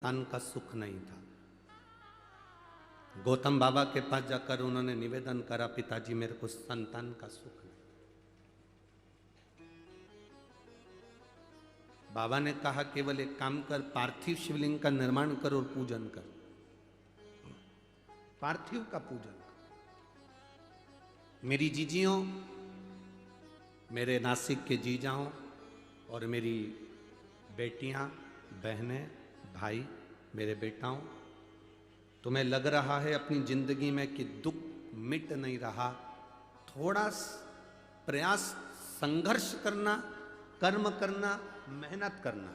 संतान का सुख नहीं था। गौतम बाबा के पास जाकर उन्होंने निवेदन करा, पिताजी मेरे को संतान का सुख नहीं। बाबा ने कहा केवल एक काम कर, पार्थिव शिवलिंग का निर्माण कर और पूजन कर, पार्थिव का पूजन कर। मेरी जीजियों, मेरे नासिक के जीजाओं और मेरी बेटियां, बहनें, भाई, मेरे बेटाओं, तुम्हें लग रहा है अपनी जिंदगी में कि दुख मिट नहीं रहा, थोड़ा प्रयास, संघर्ष करना, कर्म करना, मेहनत करना।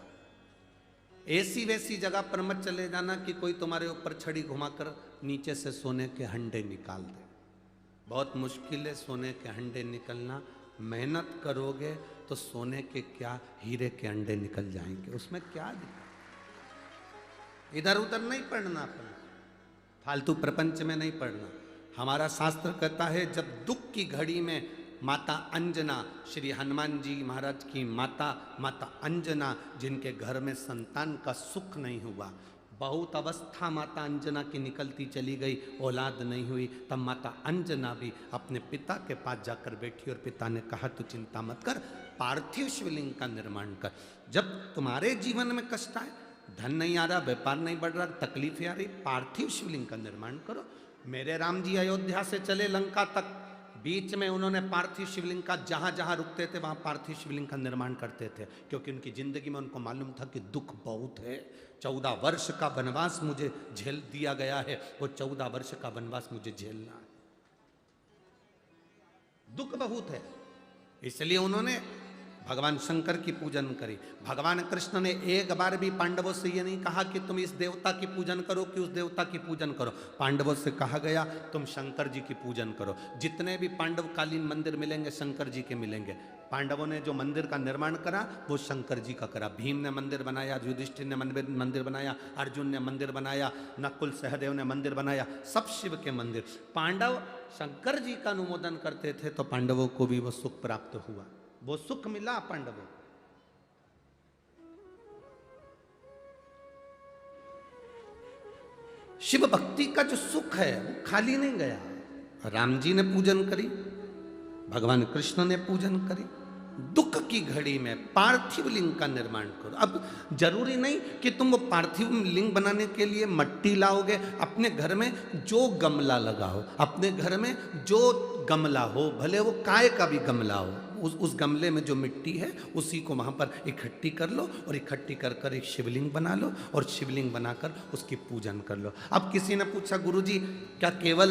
ऐसी वैसी जगह पर मत चले जाना कि कोई तुम्हारे ऊपर छड़ी घुमाकर नीचे से सोने के हंडे निकाल दे। बहुत मुश्किल है सोने के हंडे निकलना। मेहनत करोगे तो सोने के क्या, हीरे के अंडे निकल जाएंगे। उसमें क्या दिक्कत? इधर उधर नहीं पढ़ना, अपना फालतू प्रपंच में नहीं पढ़ना। हमारा शास्त्र कहता है जब दुख की घड़ी में माता अंजना, श्री हनुमान जी महाराज की माता, माता अंजना, जिनके घर में संतान का सुख नहीं हुआ, बहुत अवस्था माता अंजना की निकलती चली गई, औलाद नहीं हुई, तब माता अंजना भी अपने पिता के पास जाकर बैठी और पिता ने कहा तू चिंता मत कर, पार्थिव शिवलिंग का निर्माण कर। जब तुम्हारे जीवन में कष्ट आए, धन नहीं आ रहा, व्यापार नहीं बढ़ रहा, तकलीफें आ रही, पार्थिव शिवलिंग का निर्माण करो। मेरे राम जी अयोध्या से चले लंका तक, बीच में उन्होंने पार्थिव शिवलिंग का जहां जहां रुकते थे वहां पार्थिव शिवलिंग का निर्माण करते थे, क्योंकि उनकी जिंदगी में उनको मालूम था कि दुख बहुत है। 14 वर्ष का वनवास मुझे झेल दिया गया है, वो 14 वर्ष का वनवास मुझे झेलना है, दुख बहुत है। इसलिए उन्होंने भगवान शंकर की पूजन करी। भगवान कृष्ण ने एक बार भी पांडवों से ये नहीं कहा कि तुम इस देवता की पूजन करो कि उस देवता की पूजन करो। पांडवों से कहा गया तुम शंकर जी की पूजन करो। जितने भी पांडवकालीन मंदिर मिलेंगे शंकर जी के मिलेंगे। पांडवों ने जो मंदिर का निर्माण करा वो शंकर जी का करा। भीम ने मंदिर बनाया, युधिष्ठिर ने मंदिर बनाया, अर्जुन ने मंदिर बनाया, नकुल सहदेव ने मंदिर बनाया, सब शिव के मंदिर। पांडव शंकर जी का अनुमोदन करते थे तो पांडवों को भी वो सुख प्राप्त हुआ, वो सुख मिला पांडवों। शिव भक्ति का जो सुख है वो खाली नहीं गया। राम जी ने पूजन करी, भगवान कृष्ण ने पूजन करी। दुख की घड़ी में पार्थिव लिंग का निर्माण करो। अब जरूरी नहीं कि तुम वो पार्थिव लिंग बनाने के लिए मट्टी लाओगे, अपने घर में जो गमला लगाओ, अपने घर में जो गमला हो, भले वो काय का भी गमला हो, उस गमले में जो मिट्टी है उसी को वहाँ पर इकट्ठी कर लो और इकट्ठी कर कर एक शिवलिंग बना लो और शिवलिंग बनाकर उसकी पूजन कर लो। अब किसी ने पूछा गुरुजी क्या केवल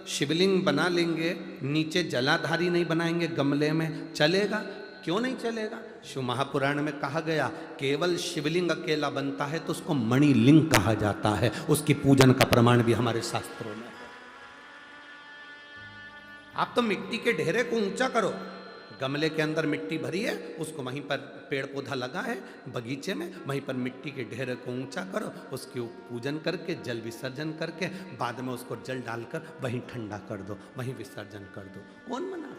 शिवलिंग बना लेंगे, नीचे जलाधारी नहीं बनाएंगे गमले में, चलेगा? क्यों नहीं चलेगा? शिव महापुराण में कहा गया केवल शिवलिंग अकेला बनता है तो उसको मणिलिंग कहा जाता है। उसकी पूजन का प्रमाण भी हमारे शास्त्रों में है। आप तो मिट्टी के ढेरे को ऊंचा करो, गमले के अंदर मिट्टी भरी है, उसको वहीं पर पेड़ पौधा लगा है बगीचे में, वहीं पर मिट्टी के ढेरे को ऊंचा करो, उसकी पूजन करके जल विसर्जन करके बाद में उसको जल डालकर वहीं ठंडा कर दो, वहीं विसर्जन कर दो। कौन मना?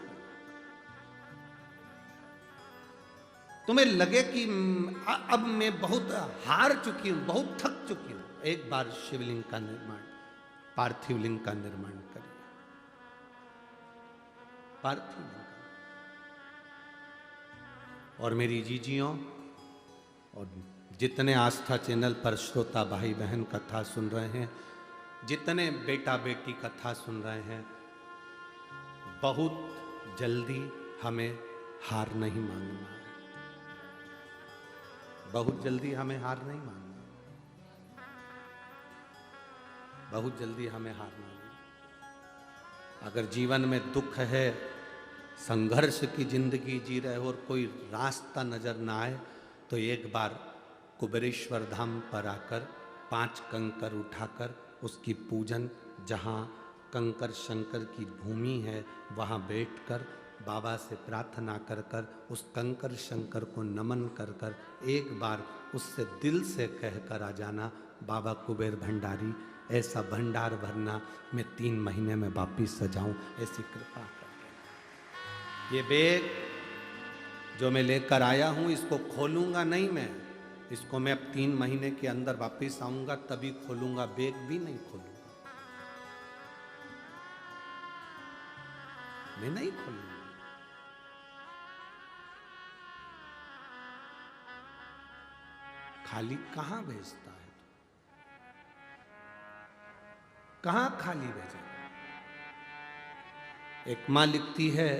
तुम्हें लगे कि अब मैं बहुत हार चुकी हूं, बहुत थक चुकी हूं, एक बार शिवलिंग का निर्माण, पार्थिव लिंग का निर्माण करिए। पार्थिव लिंग। और मेरी जीजियों और जितने आस्था चैनल पर श्रोता भाई बहन कथा सुन रहे हैं, जितने बेटा बेटी कथा सुन रहे हैं, बहुत जल्दी हमें हार नहीं मानना है। बहुत जल्दी हमें हार नहीं मानना, बहुत जल्दी हमें हार नहीं। अगर जीवन में दुख है, संघर्ष की जिंदगी जी रहे हो और कोई रास्ता नजर ना आए, तो एक बार कुबेरेश्वर धाम पर आकर 5 कंकर उठाकर उसकी पूजन, जहाँ कंकर शंकर की भूमि है वहाँ बैठकर बाबा से प्रार्थना कर कर उस कंकर शंकर को नमन कर कर एक बार उससे दिल से कह कर आ जाना, बाबा कुबेर भंडारी ऐसा भंडार भरना मैं 3 महीने में वापिस सजाऊं, ऐसी कृपा कर। ये बैग जो मैं लेकर आया हूं इसको खोलूंगा नहीं मैं, इसको मैं अब 3 महीने के अंदर वापस आऊंगा तभी खोलूंगा, बैग भी नहीं खोलूंगा, मैं नहीं खोलूंगा। खाली कहां भेजता है, कहां खाली भेजेगा। एक मां लिखती है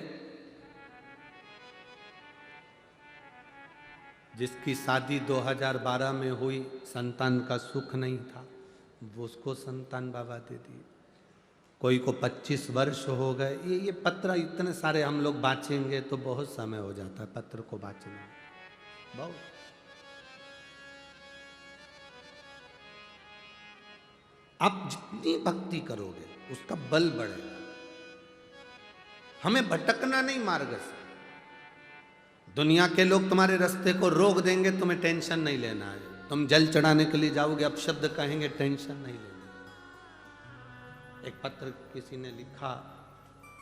जिसकी शादी 2012 में हुई, संतान का सुख नहीं था, वो उसको संतान बाबा दे दिए। कोई को 25 वर्ष हो गए। ये पत्र इतने सारे हम लोग बाँचेंगे तो बहुत समय हो जाता है पत्र को बाँचने में, बहुत। आप जितनी भक्ति करोगे उसका बल बढ़ेगा। हमें भटकना नहीं मार्ग से। दुनिया के लोग तुम्हारे रास्ते को रोक देंगे, तुम्हें टेंशन नहीं लेना है। तुम जल चढ़ाने के लिए जाओगे, अब शब्द कहेंगे, टेंशन नहीं लेना। एक पत्र किसी ने लिखा,